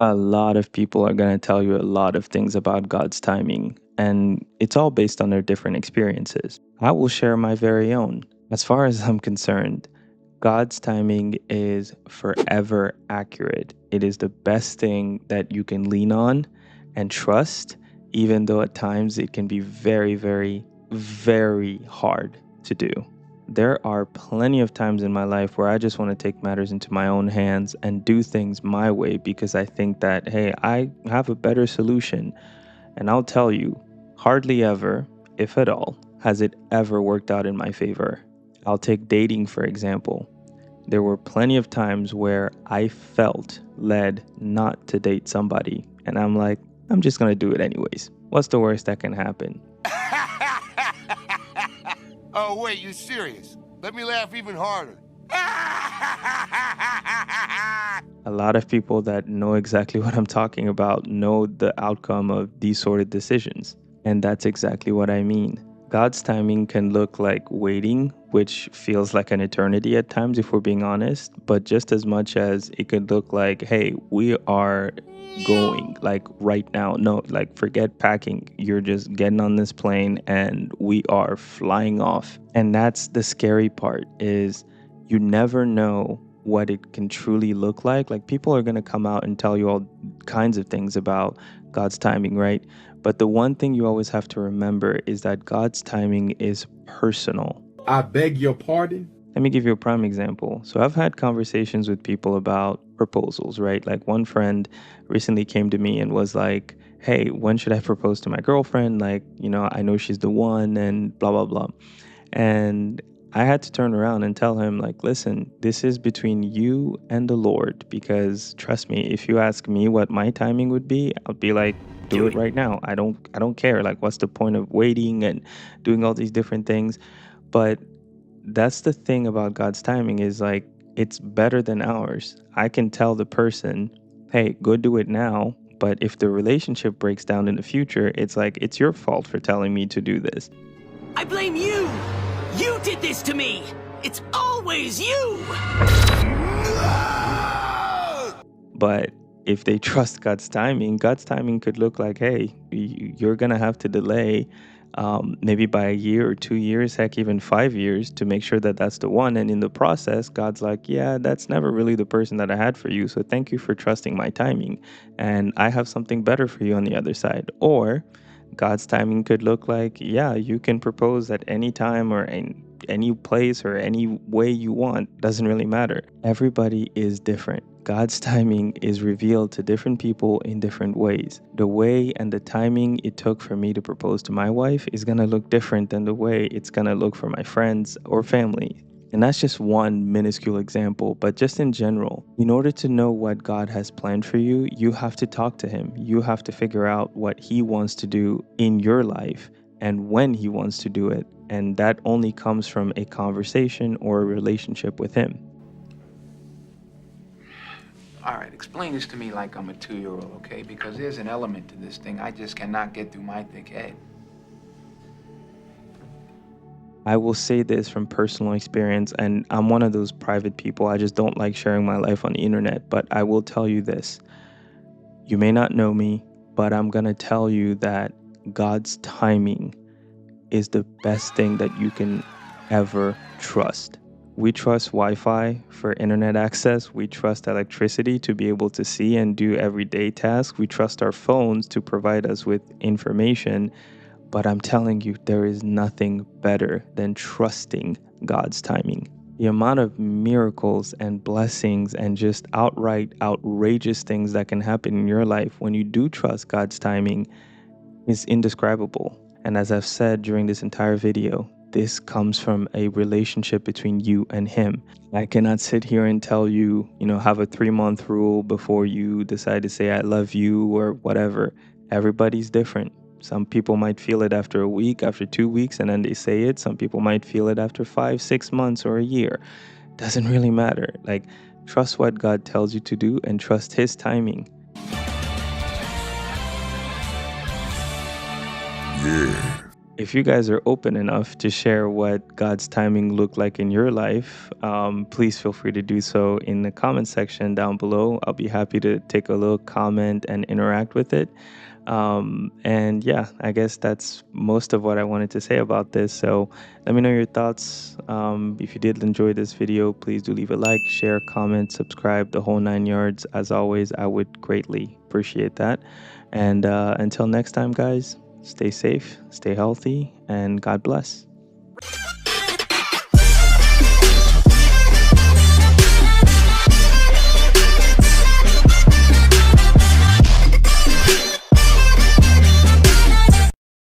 A lot of people are going to tell you a lot of things about God's timing, and it's all based on their different experiences. I will share my very own. As far as I'm concerned, God's timing is forever accurate. It is the best thing that you can lean on and trust, even though at times it can be very, very, very hard to do. There are plenty of times in my life where I just want to take matters into my own hands and do things my way because I think that, hey, I have a better solution. And I'll tell you, hardly ever, if at all, has it ever worked out in my favor. I'll take dating, for example. There were plenty of times where I felt led not to date somebody. And I'm like, I'm just going to do it anyways. What's the worst that can happen? Oh, wait, you serious? Let me laugh even harder. A lot of people that know exactly what I'm talking about know the outcome of these sort of decisions. And that's exactly what I mean. God's timing can look like waiting, which feels like an eternity at times, if we're being honest, but just as much as it could look like, hey, we are going like right now. No, like forget packing. You're just getting on this plane and we are flying off. And that's the scary part is you never know what it can truly look like. Like people are going to come out and tell you all kinds of things about God's timing, right? But the one thing you always have to remember is that God's timing is personal. I beg your pardon? Let me give you a prime example. So I've had conversations with people about proposals, right? Like one friend recently came to me and was like, hey, when should I propose to my girlfriend? Like, I know she's the one and blah, blah, blah. And I had to turn around and tell him, like, listen, this is between you and the Lord, because trust me, if you ask me what my timing would be, I'll be like, do it right now. I don't care. Like, what's the point of waiting and doing all these different things? But that's the thing about God's timing is like it's better than ours. I can tell the person, hey, go do it now. But if the relationship breaks down in the future, it's like it's your fault for telling me to do this. I blame you! You did this to me! It's always you! But if they trust God's timing could look like, hey, you're going to have to delay maybe by a year or 2 years, heck, even 5 years to make sure that that's the one. And in the process, God's like, yeah, that's never really the person that I had for you. So thank you for trusting my timing. And I have something better for you on the other side. Or God's timing could look like, yeah, you can propose at any time or in any place or any way you want. Doesn't really matter. Everybody is different. God's timing is revealed to different people in different ways. The way and the timing it took for me to propose to my wife is going to look different than the way it's going to look for my friends or family. And that's just one minuscule example, but just in general, in order to know what God has planned for you, you have to talk to Him. You have to figure out what He wants to do in your life and when He wants to do it. And that only comes from a conversation or a relationship with Him. All right, explain this to me like I'm a 2-year-old, okay? Because there's an element to this thing I just cannot get through my thick head. I will say this from personal experience, and I'm one of those private people. I just don't like sharing my life on the internet, but I will tell you this. You may not know me, but I'm going to tell you that God's timing is the best thing that you can ever trust. We trust Wi-Fi for internet access. We trust electricity to be able to see and do everyday tasks. We trust our phones to provide us with information. But I'm telling you, there is nothing better than trusting God's timing. The amount of miracles and blessings and just outright outrageous things that can happen in your life when you do trust God's timing is indescribable. And as I've said during this entire video, this comes from a relationship between you and Him. I cannot sit here and tell you, have a 3-month rule before you decide to say I love you or whatever. Everybody's different. Some people might feel it after a week, after 2 weeks, and then they say it. Some people might feel it after 5, 6 months or a year. Doesn't really matter. Like, trust what God tells you to do and trust His timing. Yeah. if you guys are open enough to share what God's timing looked like in your life, please feel free to do so in the comment section down below. I'll be happy to take a little comment and interact with it. And yeah, I guess that's most of what I wanted to say about this. So let me know your thoughts. If you did enjoy this video, please do leave a like, share, comment, subscribe, the whole 9 yards. As always, I would greatly appreciate that. And until next time, guys, stay safe, stay healthy, and God bless.